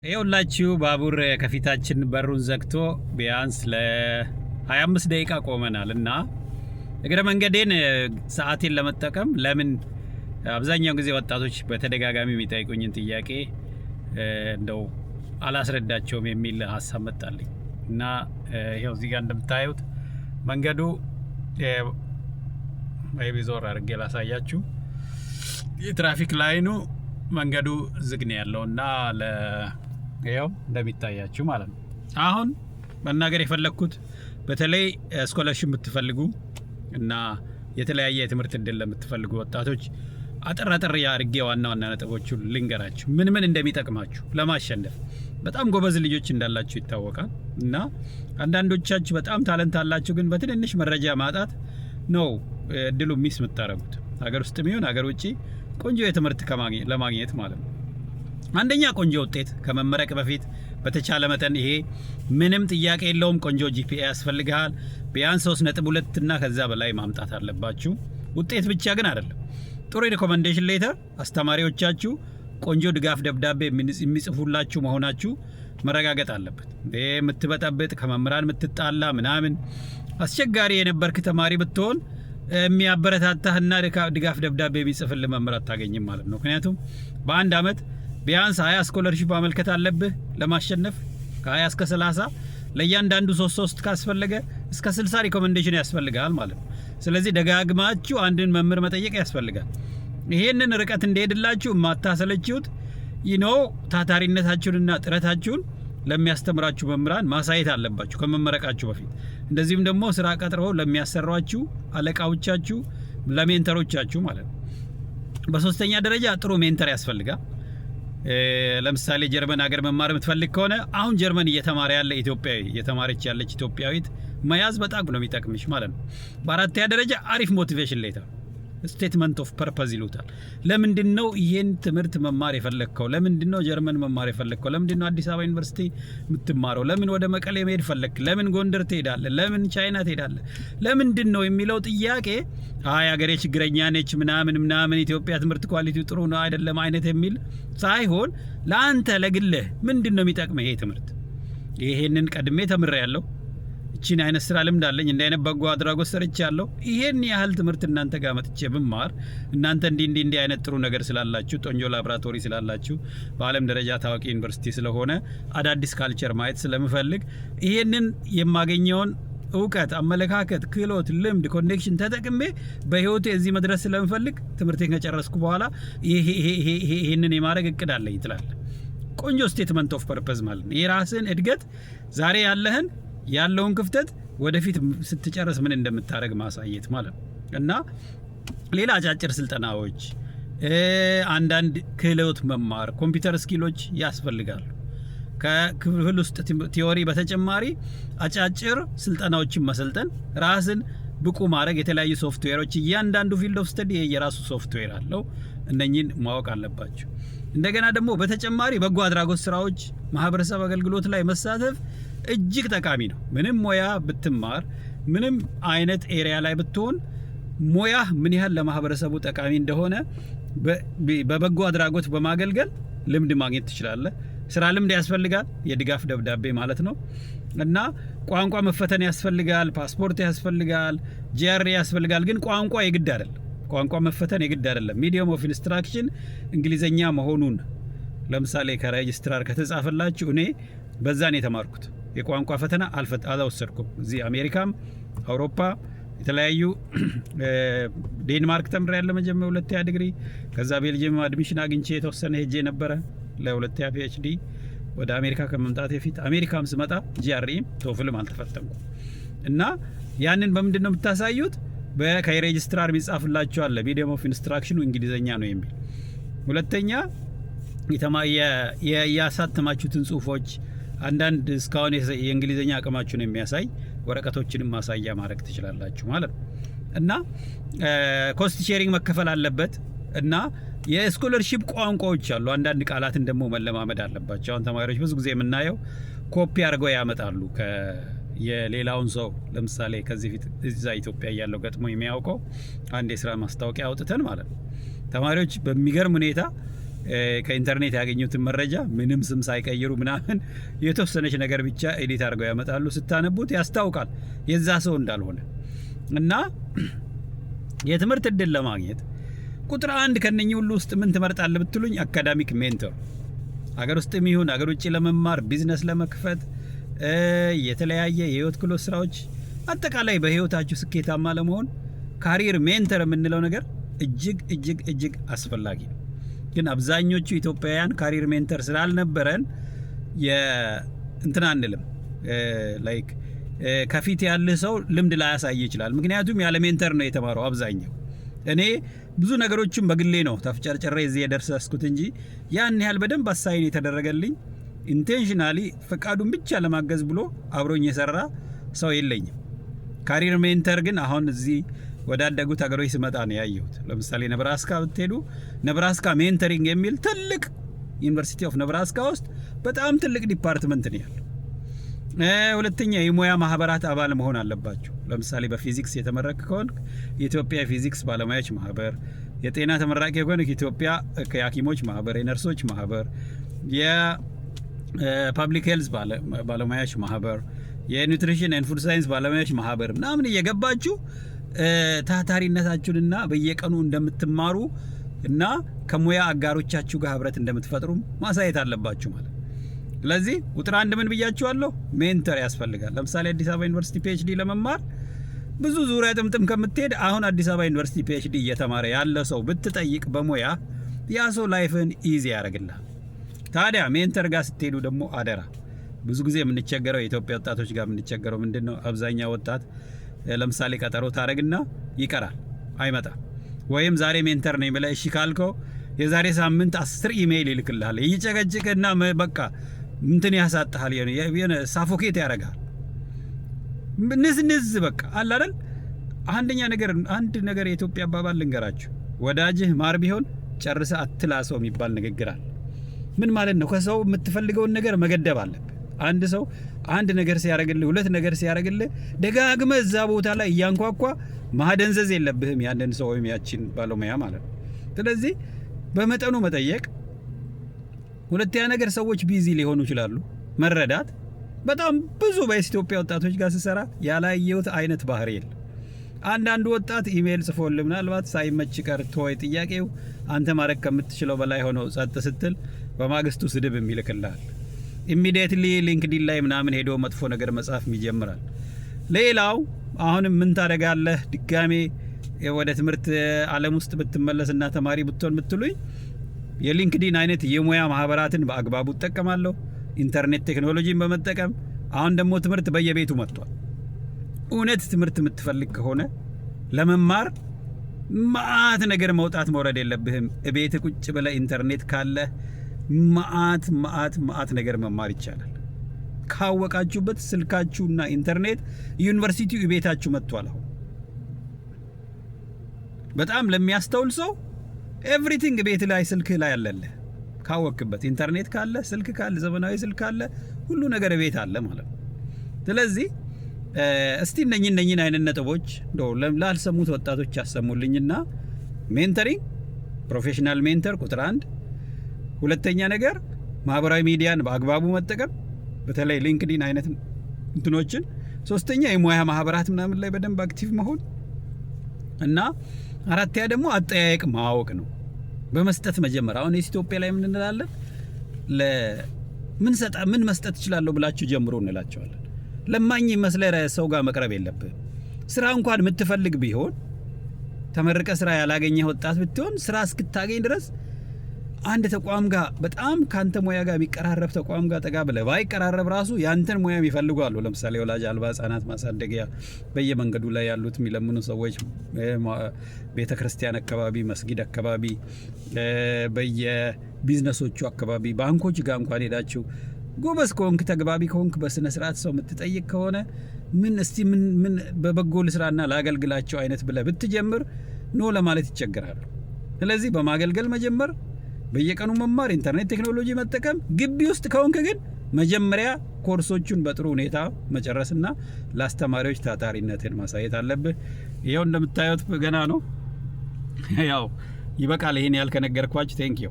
ይኸውላችሁ ባቡር ከፊታችን በሩን ዘግቶ ቢያንስ ለ25 ደቂቃ ቆመናል እና እግረ መንገዴን ሰዓቴን ለመጠቀም ለምን አብዛኛው ጊዜ ወጣቶች በተደጋጋሚ የሚጠይቁኝን ጥያቄ እንደው አላስረዳቸውም የሚል ሀሳብ መጣልኝ እና ይሄው እዚህ ጋር እንደምታዩት መንገዱ ዞር አድርጌ ላሳያችሁ። የትራፊክ ላይኑ መንገዱ ዝግ ነው ያለውና ይኸው እንደሚታያችሁ ማለት ነው። አሁን መናገር የፈለኩት በተለይ ስኮላርሺፕ የምትፈልጉ እና የተለያየ የትምህርት እድል ለምትፈልጉ ወጣቶች አጠር አድርጌ ዋና ነጥቦቹን ልንገራችሁ፣ ምን እንደሚጠቅማችሁ ለማሸነፍ። በጣም ጎበዝ ልጆች እንዳላችሁ ይታወቃል እና አንዳንዶቻችሁ በጣም ታለንት አላችሁ፣ ግን በትንንሽ መረጃ ማጣት ነው እድሉ ሚስ የምታረጉት። ሀገር ውስጥ የሚሆን ሀገር ውጪ ቆንጆ የትምህርት ለማግኘት ማለት ነው። አንደኛ ቆንጆ ውጤት ከመመረቅ በፊት በተቻለ መጠን ይሄ ምንም ጥያቄ የለውም፣ ቆንጆ ጂፒኤ ያስፈልጋል። ቢያንስ 3.2 እና ከዛ በላይ ማምጣት አለባችሁ። ውጤት ብቻ ግን አይደለም። ጥሩ ሪኮመንዴሽን ሌተር፣ አስተማሪዎቻችሁ ቆንጆ ድጋፍ ደብዳቤ የሚጽፉላችሁ መሆናችሁ መረጋገጥ አለበት። የምትበጠብጥ ከመምህራን የምትጣላ ምናምን አስቸጋሪ የነበርክ ተማሪ ብትሆን የሚያበረታታህና ድጋፍ ደብዳቤ የሚጽፍልህ መምህር አታገኝም ማለት ነው። ምክንያቱም በአንድ አመት ቢያንስ 20 ስኮለርሺፕ ማመልከት አለብህ ለማሸነፍ። ከ20 እስከ 30 ለእያንዳንዱ 3 ካስፈለገ እስከ 60 ሪኮመንዴሽን ያስፈልጋል ማለት ነው። ስለዚህ ደጋግማችሁ አንድን መምህር መጠየቅ ያስፈልጋል። ይሄንን ርቀት እንደሄድላችሁ ማታሰለችሁት ታታሪነታችሁንና ጥረታችሁን ለሚያስተምራችሁ መምህራን ማሳየት አለባችሁ ከመመረቃችሁ በፊት። እንደዚህም ደግሞ ስራ ቀጥረው ለሚያሰሯችሁ አለቃዎቻችሁ፣ ለሜንተሮቻችሁ ማለት ነው። በሶስተኛ ደረጃ ጥሩ ሜንተር ያስፈልጋል። ለምሳሌ ጀርመን ሀገር መማር የምትፈልግ ከሆነ አሁን ጀርመን እየተማረ ያለ ኢትዮጵያዊ እየተማረች ያለች ኢትዮጵያዊት መያዝ በጣም ነው የሚጠቅምሽ ማለት ነው። በአራተኛ ደረጃ አሪፍ ሞቲቬሽን ሌተር ስቴትመንት ኦፍ ፐርፐዝ ይሉታል። ለምንድነው ይሄን ትምህርት መማር የፈለግከው? ለምንድነው ጀርመን መማር የፈለግከው? ለምንድነው አዲስ አበባ ዩኒቨርሲቲ የምትማረው? ለምን ወደ መቀሌ መሄድ ፈለክ? ለምን ጎንደር ትሄዳለህ? ለምን ቻይና ትሄዳለህ? ለምንድነው የሚለው ጥያቄ ሀገሬ ችግረኛ ነች ምናምን ኢትዮጵያ ትምህርት ኳሊቲው ጥሩ ነው አይደለም አይነት የሚል ሳይሆን ለአንተ ለግልህ ምንድነው የሚጠቅመው ይሄ ትምህርት? ይሄንን ቀድሜ ተምሬያለሁ፣ እቺን አይነት ስራ ልምድ አለኝ፣ እንደ አይነት በጎ አድራጎት ሰርቻለሁ፣ ይሄን ያህል ትምህርት እናንተ ጋር መጥቼ ብማር እናንተ እንዲህ አይነት ጥሩ ነገር ስላላችሁ፣ ቆንጆ ላብራቶሪ ስላላችሁ፣ በዓለም ደረጃ ታዋቂ ዩኒቨርሲቲ ስለሆነ አዳዲስ ካልቸር ማየት ስለምፈልግ ይሄንን የማገኘውን እውቀት፣ አመለካከት፣ ክህሎት፣ ልምድ፣ ኮኔክሽን ተጠቅሜ በህይወቴ እዚህ መድረስ ስለምፈልግ ትምህርቴን ከጨረስኩ በኋላ ይሄንን የማድረግ እቅድ አለኝ ትላለህ። ቆንጆ ስቴትመንት ኦፍ ፐርፐዝ ማለት ነው። የራስን እድገት ዛሬ ያለውን ክፍተት ወደፊት ስትጨርስ ምን እንደምታደርግ ማሳየት ማለት ነው እና ሌላ አጫጭር ስልጠናዎች፣ አንዳንድ ክህሎት መማር፣ ኮምፒውተር ስኪሎች ያስፈልጋሉ። ከክፍል ውስጥ ቲዮሪ በተጨማሪ አጫጭር ስልጠናዎችን መሰልጠን፣ ራስን ብቁ ማድረግ፣ የተለያዩ ሶፍትዌሮች፣ እያንዳንዱ ፊልድ ኦፍ ስተዲ የራሱ ሶፍትዌር አለው። እነኚህን ማወቅ አለባቸው። እንደገና ደግሞ በተጨማሪ በጎ አድራጎት ስራዎች፣ ማህበረሰብ አገልግሎት ላይ መሳተፍ እጅግ ጠቃሚ ነው። ምንም ሙያ ብትማር፣ ምንም አይነት ኤሪያ ላይ ብትሆን ሙያ ምን ያህል ለማህበረሰቡ ጠቃሚ እንደሆነ በበጎ አድራጎት በማገልገል ልምድ ማግኘት ትችላለህ። ስራ ልምድ ያስፈልጋል፣ የድጋፍ ደብዳቤ ማለት ነው እና ቋንቋ መፈተን ያስፈልጋል፣ ፓስፖርት ያስፈልጋል፣ ጂአርኤ ያስፈልጋል። ግን ቋንቋ የግድ አይደለም፣ ቋንቋ መፈተን የግድ አይደለም። ሚዲየም ኦፍ ኢንስትራክሽን እንግሊዘኛ መሆኑን ለምሳሌ ከሬጅስትራር ከተጻፈላችሁ፣ እኔ በዛን የተማርኩት የቋንቋ ፈተና አልወሰድኩም። እዚህ አሜሪካም አውሮፓ የተለያዩ ዴንማርክ ተምሬያለሁ መጀመሪያ 2ኛ ዲግሪ። ከዛ ቤልጂየም አድሚሽን አግኝቼ የተወሰነ ሄጄ ነበረ ለ2ኛ ፒኤችዲ ወደ አሜሪካ ከመምጣት በፊት። አሜሪካም ስመጣ ጂአርኢም ቶፍልም አልተፈተንኩም እና ያንን በምንድን ነው የምታሳዩት? ከሬጅስትራር የሚጻፍላችሁ አለ ሚዲየም ኦፍ ኢንስትራክሽኑ እንግሊዘኛ ነው የሚል። ሁለተኛ ያሳተማችሁትን ጽሁፎች፣ አንዳንድ እስካሁን የእንግሊዘኛ አቅማችሁን የሚያሳይ ወረቀቶችንም ማሳያ ማድረግ ትችላላችሁ ማለት ነው እና ኮስት ሼሪንግ መከፈል አለበት እና የስኮለርሺፕ ቋንቋዎች አሉ። አንዳንድ ቃላትን ደግሞ መለማመድ አለባቸው። አሁን ተማሪዎች ብዙ ጊዜ የምናየው ኮፒ አድርገው ያመጣሉ የሌላውን ሰው። ለምሳሌ ከዚህ ፊት እዛ ኢትዮጵያ ያለው ገጥሞ የሚያውቀው አንድ የስራ ማስታወቂያ አውጥተን ማለት ነው ተማሪዎች በሚገርም ሁኔታ ከኢንተርኔት ያገኙትን መረጃ ምንም ስም ሳይቀይሩ ምናምን የተወሰነች ነገር ብቻ ኤዲት አድርገው ያመጣሉ። ስታነቡት ያስታውቃል የዛ ሰው እንዳልሆነ። እና የትምህርት እድል ለማግኘት ቁጥር 1 ከነኚህ ሁሉ ውስጥ ምን ትመርጣለህ ብትሉኝ አካዳሚክ ሜንቶር፣ አገር ውስጥም ይሁን አገር ውጭ ለመማር ቢዝነስ ለመክፈት የተለያየ የህይወት ክህሎት ስራዎች፣ አጠቃላይ በህይወታችሁ ስኬታማ ለመሆን ካሪር ሜንተር የምንለው ነገር እጅግ እጅግ እጅግ አስፈላጊ ነው። ግን አብዛኞቹ ኢትዮጵያውያን ካሪር ሜንተር ስላልነበረን እንትና አንልም። ላይክ ከፊት ያለ ሰው ልምድ ላያሳይ ይችላል። ምክንያቱም ያለ ሜንተር ነው የተማረው አብዛኛው። እኔ ብዙ ነገሮችን በግሌ ነው ተፍጨርጨሬ እዚህ የደረስኩት እንጂ ያን ያህል በደንብ አሳይን የተደረገልኝ ኢንቴንሽናሊ ፈቃዱን ብቻ ለማገዝ ብሎ አብሮኝ የሰራ ሰው የለኝም። ካሪር ሜንተር ግን አሁን እዚህ ወዳደጉት ሀገሮች ስመጣ ነው ያየሁት። ለምሳሌ ነብራስካ ብትሄዱ ነብራስካ ሜንተሪንግ የሚል ትልቅ ዩኒቨርሲቲ ኦፍ ነብራስካ ውስጥ በጣም ትልቅ ዲፓርትመንት ነው ያለው። ሁለተኛ የሙያ ማህበራት አባል መሆን አለባቸው። ለምሳሌ በፊዚክስ የተመረቅ ከሆንክ የኢትዮጵያ ፊዚክስ ባለሙያዎች ማህበር፣ የጤና ተመራቂ ከሆንክ የኢትዮጵያ የሐኪሞች ማህበር፣ የነርሶች ማህበር፣ የፐብሊክ ሄልዝ ባለሙያዎች ማህበር፣ የኒውትሪሽን ኤንድ ፉድ ሳይንስ ባለሙያዎች ማህበር ምናምን እየገባችሁ ታታሪነታችሁንና በየቀኑ እንደምትማሩ እና ከሙያ አጋሮቻችሁ ጋር ህብረት እንደምትፈጥሩ ማሳየት አለባችሁ ማለት። ስለዚህ ቁጥር 1 ምን ብያችኋለሁ? ሜንተር ያስፈልጋል። ለምሳሌ አዲስ አበባ ዩኒቨርሲቲ ፒኤችዲ ለመማር ብዙ ዙሪያ ጥምጥም ከምትሄድ አሁን አዲስ አበባ ዩኒቨርሲቲ ፒኤችዲ እየተማረ ያለ ሰው ብትጠይቅ በሙያ ያ ሰው ላይፍን ኢዚ ያደርግልሃል። ታዲያ ሜንተር ጋር ስትሄዱ ደግሞ አደራ፣ ብዙ ጊዜ የምንቸገረው የኢትዮጵያ ወጣቶች ጋር የምንቸገረው ምንድነው? አብዛኛው ወጣት ለምሳሌ ቀጠሮ ታረግና ይቀራል፣ አይመጣም። ወይም ዛሬ ሜንተር ነኝ ብለህ እሺ ካልከው የዛሬ ሳምንት 10 ኢሜይል ይልክልሃል። እየጨቀጨቀና በቃ እንትን ያሳጣሃል፣ የሆነ ሳፎኬት ያደርጋል። ንዝንዝ በቃ አለ አይደል? አንድ ነገር የኢትዮጵያ አባባል ልንገራችሁ፣ ወዳጅህ ማር ቢሆን ጨርሰ አትላሰው የሚባል ንግግር አለ። ምን ማለት ነው? ከሰው የምትፈልገውን ነገር መገደብ አለብህ። አንድ ሰው አንድ ነገር ሲያረግልህ፣ ሁለት ነገር ሲያረግልህ ደጋግመህ እዛ ቦታ ላይ እያንኳኳ ማደንዘዝ የለብህም ያንን ሰው ወይም ያቺን ባለሙያ ማለት ነው። ስለዚህ በመጠኑ መጠየቅ። ሁለተኛ ነገር ሰዎች ቢዚ ሊሆኑ ይችላሉ፣ መረዳት። በጣም ብዙ በኢትዮጵያ ወጣቶች ጋር ስሰራ ያላየሁት አይነት ባህሪ የለም። አንዳንዱ ወጣት ኢሜይል ጽፎልህ ምናልባት ሳይመች ቀርቶ ወይ ጥያቄው አንተ ማድረግ ከምትችለው በላይ ሆኖ ጸጥ ስትል በማግስቱ ስድብ የሚልክልሃል። ኢሚዲየትሊ ሊንክዲን ላይ ምናምን ሄዶ መጥፎ ነገር መጻፍ ይጀምራል። ሌላው አሁንም ምን ታደርጋለህ? ድጋሜ ወደ ትምህርት ዓለም ውስጥ ብትመለስና ተማሪ ብትሆን ምትሉኝ የሊንክዲን አይነት የሙያ ማህበራትን በአግባቡ እጠቀማለሁ። ኢንተርኔት ቴክኖሎጂን በመጠቀም አሁን ደግሞ ትምህርት በየቤቱ መጥቷል። እውነት ትምህርት የምትፈልግ ከሆነ ለመማር ማአት ነገር መውጣት መውረድ የለብህም። እቤት ቁጭ ብለህ ኢንተርኔት ካለ ማአት ነገር መማር ይቻላል። ካወቃችሁበት ስልካችሁና ኢንተርኔት ዩኒቨርሲቲው ቤታችሁ መጥቷል። አሁን በጣም ለሚያስተውል ሰው ኤቭሪቲንግ ቤት ላይ ስልክ ላይ አለልህ። ካወቅበት ኢንተርኔት ካለ፣ ስልክ ካለ፣ ዘመናዊ ስልክ ካለ ሁሉ ነገር ቤት አለ ማለት ነው። ስለዚህ እስቲ እነኚህን አይነት ነጥቦች እንደው ላልሰሙት ወጣቶች ያሰሙልኝና ሜንተሪንግ ፕሮፌሽናል ሜንተር ቁጥር 1። ሁለተኛ ነገር ማህበራዊ ሚዲያን በአግባቡ መጠቀም፣ በተለይ ሊንክዲን አይነት እንትኖችን። ሶስተኛ የሙያ ማህበራት ምናምን ላይ በደንብ አክቲቭ መሆን እና አራተኛ ደግሞ አጠያየቅ ማወቅ ነው። በመስጠት መጀመር። አሁን ኢትዮጵያ ላይ ምን እንላለን? ምን መስጠት እችላለሁ ብላችሁ ጀምሮ እንላቸዋለን። ለማኝ መስለህ ሰው ጋር መቅረብ የለብህም። ስራ እንኳን የምትፈልግ ቢሆን ተመርቀ ስራ ያላገኘህ ወጣት ብትሆን ስራ እስክታገኝ ድረስ አንድ ተቋም ጋር በጣም ካንተ ሙያ ጋር የሚቀራረብ ተቋም ጋር ጠጋ ብለህ ባይቀራረብ ራሱ ያንተን ሙያ ይፈልጋሉ። ለምሳሌ ወላጅ አልባ ህጻናት ማሳደጊያ በየመንገዱ ላይ ያሉት የሚለምኑ ሰዎች፣ ቤተክርስቲያን አካባቢ፣ መስጊድ አካባቢ፣ በየቢዝነሶቹ አካባቢ፣ ባንኮች ጋር እንኳን ሄዳችሁ ጎበዝ ከሆንክ ተግባቢ ከሆንክ በስነ ስርዓት ሰው የምትጠይቅ ከሆነ ምን በበጎ ልስራና ላገልግላቸው አይነት ብለህ ብትጀምር ኖ ለማለት ይቸገራሉ። ስለዚህ በማገልገል መጀመር፣ በየቀኑ መማር፣ ኢንተርኔት ቴክኖሎጂ መጠቀም። ግቢ ውስጥ ከሆንክ ግን መጀመሪያ ኮርሶቹን በጥሩ ሁኔታ መጨረስና ለአስተማሪዎች ታታሪነትን ማሳየት አለብህ። ይሄው እንደምታዩት ገና ነው። ያው ይበቃል። ይሄን ያልከነገርኳችሁ። ቴንክ ዩ